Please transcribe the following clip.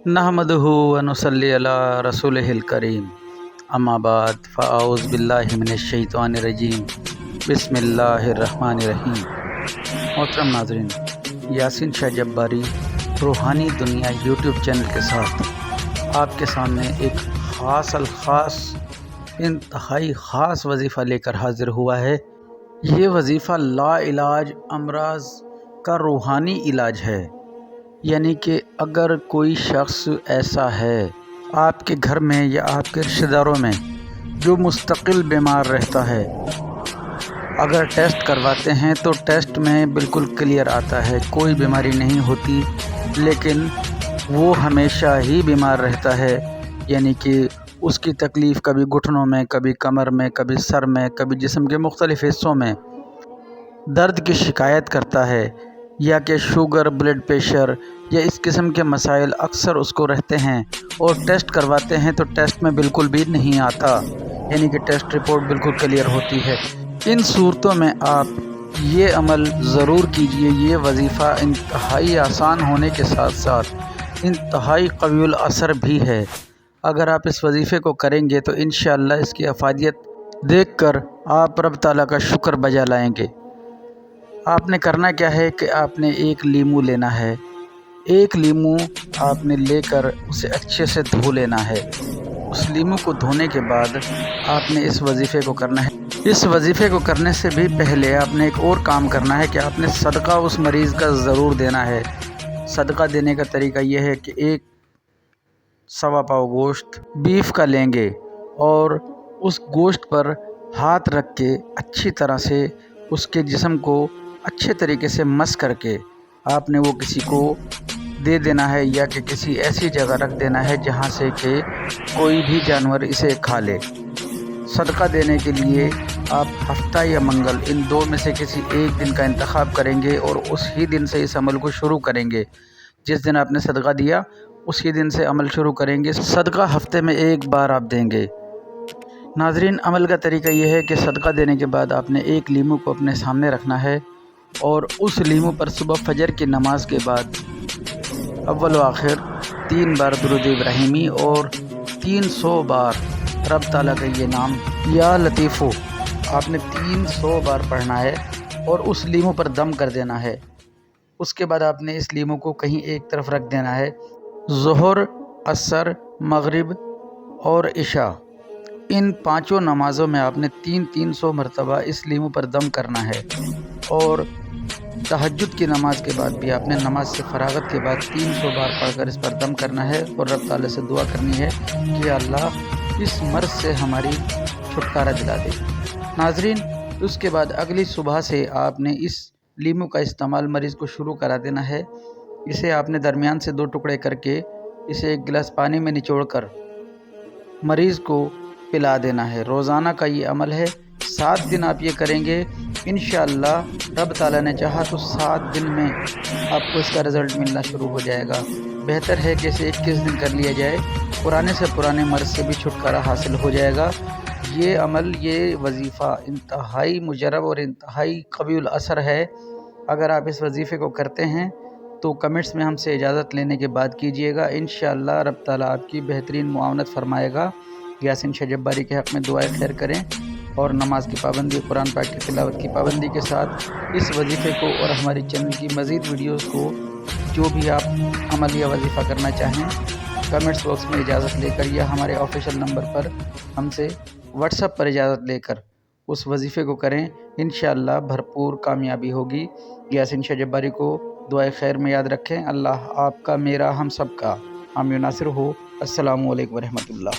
नहमदुहु व नुसल्ली अला रसूलिहिल करीम अम्मा बाद फ़अऊज़ु बिल्लाहि मिनश्शैतानिर्रजीम बिस्मिल्लाहिर्रहमानिर्रहीम। मोहतरम नाज़रीन, यासीन शाह जब्बारी रूहानी दुनिया यूट्यूब चैनल के साथ आपके सामने एक ख़ास इंतहाई ख़ास वजीफ़ा लेकर हाज़िर हुआ है। ये वजीफ़ा ला इलाज अमराज का रूहानी इलाज है। यानी कि अगर कोई शख्स ऐसा है आपके घर में या आपके रिश्तेदारों में जो मुस्तकिल बीमार रहता है, अगर टेस्ट करवाते हैं तो टेस्ट में बिल्कुल क्लियर आता है, कोई बीमारी नहीं होती, लेकिन वो हमेशा ही बीमार रहता है। यानी कि उसकी तकलीफ़ कभी घुटनों में, कभी कमर में, कभी सर में, कभी जिस्म के मुख्तलिफ़ हिस्सों में दर्द की शिकायत करता है, या कि शुगर, ब्लड प्रेशर या इस किस्म के मसाइल अक्सर उसको रहते हैं। और टेस्ट करवाते हैं तो टेस्ट में बिल्कुल भी नहीं आता, यानी कि टेस्ट रिपोर्ट बिल्कुल क्लियर होती है। इन सूरतों में आप ये अमल ज़रूर कीजिए। ये वजीफ़ा इंतहाई आसान होने के साथ साथ इंतहाई क़वीउल असर भी है। अगर आप इस वजीफ़े को करेंगे तो इंशाअल्लाह इसकी अफादियत देख कर आप रब ताला का शुक्र बजा लाएंगे। आपने करना क्या है कि आपने एक लीमू लेना है। एक लीमू आपने लेकर उसे अच्छे से धो लेना है। उस लीमू को धोने के बाद आपने इस वजीफ़े को करना है। इस वजीफ़े को करने से भी पहले आपने एक और काम करना है कि आपने सदका उस मरीज़ का ज़रूर देना है। सदका देने का तरीका यह है कि एक सवा पाव गोश्त बीफ का लेंगे और उस गोश्त पर हाथ रख के अच्छी तरह से उसके जिस्म को अच्छे तरीके से मस करके आपने वो किसी को दे देना है, या कि किसी ऐसी जगह रख देना है जहाँ से कि कोई भी जानवर इसे खा ले। सदका देने के लिए आप हफ्ता या मंगल इन दो में से किसी एक दिन का इंतखाब करेंगे और उसी दिन से इस अमल को शुरू करेंगे। जिस दिन आपने सदका दिया उसी दिन से अमल शुरू करेंगे। सदका हफ्ते में एक बार आप देंगे। नाजरीन, अमल का तरीका यह है कि सदका देने के बाद आपने एक लीमू को अपने सामने रखना है और उस लीमू पर सुबह फजर की नमाज के बाद अव्वल व आखिर 3 बार दुरूद इब्राहिमी और 300 बार रब ताला का ये नाम या लतीफ़ो आपने 300 बार पढ़ना है और उस लीमू पर दम कर देना है। उसके बाद आपने इस लीमू को कहीं एक तरफ रख देना है। ज़ोहर, असर, मगरिब और इशा, इन पांचों नमाज़ों में आपने 300 मरतबा इस लीमू पर दम करना है। और तहज्जुद की नमाज के बाद भी आपने नमाज से फरागत के बाद 300 बार पढ़कर इस पर दम करना है और रब ताला से दुआ करनी है कि अल्लाह इस मर्ज़ से हमारी छुटकारा दिला दे। नाजरीन, उसके बाद अगली सुबह से आपने इस लीमू का इस्तेमाल मरीज़ को शुरू करा देना है। इसे आपने दरमियान से 2 टुकड़े करके इसे एक गिलास पानी में निचोड़कर मरीज़ को पिला देना है। रोज़ाना का ये अमल है। 7 दिन आप ये करेंगे, इंशाअल्लाह रब ताला ने चाहा तो 7 दिन में आपको इसका रिज़ल्ट मिलना शुरू हो जाएगा। बेहतर है कि इसे 21 दिन कर लिया जाए, पुराने से पुराने मर्ज़ से भी छुटकारा हासिल हो जाएगा। ये अमल, ये वजीफ़ा इंतहाई मुजरब और इंतहाई क़वीउल असर है। अगर आप इस वजीफ़े को करते हैं तो कमेंट्स में हमसे इजाज़त लेने के बाद कीजिएगा। इंशाअल्लाह रब ताला आपकी बेहतरीन मुआवनत फरमाएगा। यासीन शाह जब्बारी के हक़ में दुआए खैर करें और नमाज की पाबंदी, कुरान पाक की तिलावत की पाबंदी के साथ इस वजीफ़े को और हमारी चैनल की मज़ीद वीडियोस को, जो भी आप अमल या वजीफ़ा करना चाहें, कमेंट्स बॉक्स में इजाज़त लेकर या हमारे ऑफिशियल नंबर पर हमसे व्हाट्सएप पर इजाज़त लेकर उस वजीफ़े को करें। इंशाअल्लाह भरपूर कामयाबी होगी। यासीन शाह जब्बारी को दुआए खैर में याद रखें। अल्लाह आपका, मेरा, हम सब का हामी नासिर हो। अस्सलामु अलैकुम वरहमतुल्लाह।